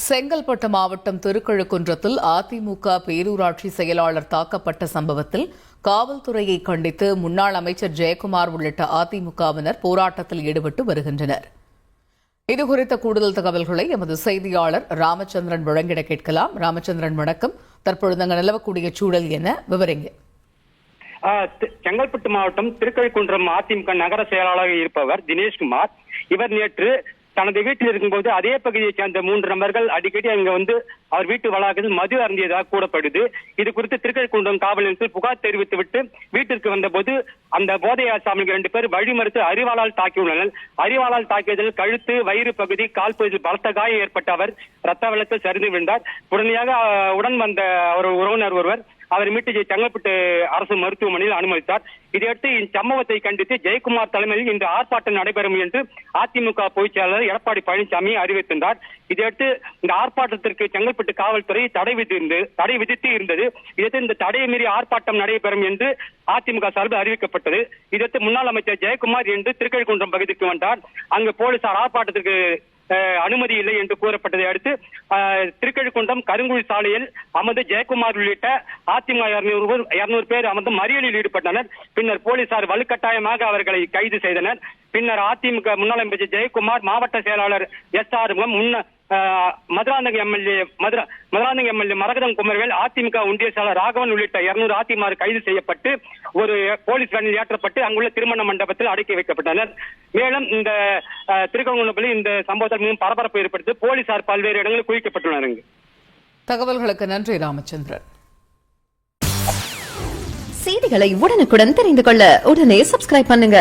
செங்கல்பட்டு மாவட்டம் திருக்கழுக்குன்றத்தில் அதிமுக பேரூராட்சி செயலாளர் தாக்கப்பட்ட சம்பவத்தில் காவல்துறையை கண்டித்து முன்னாள் அமைச்சர் ஜெயக்குமார் உள்ளிட்ட அதிமுகவினர் போராட்டத்தில் ஈடுபட்டு வருகின்றனர். இதுகுறித்த கூடுதல் தகவல்களை எமது செய்தியாளர் ராமச்சந்திரன் வழங்கிட கேட்கலாம். ராமச்சந்திரன், வணக்கம். தற்பொழுது அங்கு நிலவக்கூடிய சூழல் என்ன, விவரிங்க. செங்கல்பட்டு மாவட்டம் திருக்கழுக்குன்றம் அதிமுக நகர செயலாளராக இருப்பவர் தினேஷ்குமார். இவர் நேற்று தனது வீட்டில் இருக்கும்போது அதே பகுதியை சேர்ந்த 3 நபர்கள் அடிக்கடி அங்க வந்து அவர் வீட்டு வளாகத்தில் மது அருந்தியதாக கூறப்படுது. இது குறித்து திருக்கழுக்குன்றம் காவல் நிலையத்தில் புகார் தெரிவித்துவிட்டு வீட்டிற்கு வந்தபோது அந்த போதை ஆசாமிகள் 2 பேர் வழிமறித்து அரிவாளால் தாக்கியுள்ளனர். அரிவாளால் தாக்கியதில் கழுத்து, வயிறு பகுதி, கால் பகுதியில் பலத்த காயம் ஏற்பட்ட அவர் ரத்த வெள்ளத்தில் சரிந்து விழுந்தார். உடனடியாக உடன் வந்த ஒரு உறவினர் ஒருவர் அவர் மீட்டு செங்கல்பட்டு அரசு மருத்துவமனையில் அனுமதித்தார். இதையடுத்து இச்சம்பவத்தை கண்டித்து ஜெயக்குமார் தலைமையில் இன்று ஆர்ப்பாட்டம் நடைபெறும் என்று அதிமுக பொதுச் செயலாளர் எடப்பாடி பழனிசாமி அறிவித்திருந்தார். இதையடுத்து இந்த ஆர்ப்பாட்டத்திற்கு செங்கல்பட்டு காவல்துறை தடை விதித்து இருந்தது. இதையடுத்து இந்த தடையை மீறி ஆர்ப்பாட்டம் நடைபெறும் என்று அதிமுக சார்பில் அறிவிக்கப்பட்டது. இதையடுத்து முன்னாள் அமைச்சர் ஜெயக்குமார் என்று திருக்கழுக்குன்றம் பகுதிக்கு வந்தார். அங்கு போலீசார் ஆர்ப்பாட்டத்திற்கு அனுமதி இல்லை என்று கூறப்பட்டதை அடுத்து திருக்கழுக்குன்றம் கருங்குழி சாலையில் அமர்ந்து ஜெயக்குமார் உள்ளிட்ட அதிமுக 200 பேர் அமர்ந்து மறியலில் ஈடுபட்டனர். பின்னர் போலீசார் வலுக்கட்டாயமாக அவர்களை கைது செய்தனர். பின்னர் அதிமுக முன்னாள் அமைச்சர் ஜெயக்குமார், மாவட்ட செயலாளர் எஸ் ஆறுமுகம், மதுராந்தக எம்எல்ஏ மரகதம் குமரவேல், அதிமுக ஒன்றிய செயலாளர் ராகவன் உள்ளிட்ட 200 அதிமுக கைது செய்யப்பட்டு ஒரு போலீஸ் வேனில் ஏற்றப்பட்டு அங்குள்ள திருமண மண்டபத்தில் அடக்கி வைக்கப்பட்டனர். மேலும் இந்த திருக்கழுக்குன்றத்தில் இந்த சம்பவத்தில் மிகவும் பரபரப்பு ஏற்படுத்தி போலீசார் பல்வேறு இடங்களில் குவிக்கப்பட்டுள்ளனர். தகவல்களுக்கு நன்றி ராமச்சந்திரன். செய்திகளை உடனுக்குடன் தெரிந்து கொள்ள உடனே சப்ஸ்கிரைப் பண்ணுங்க.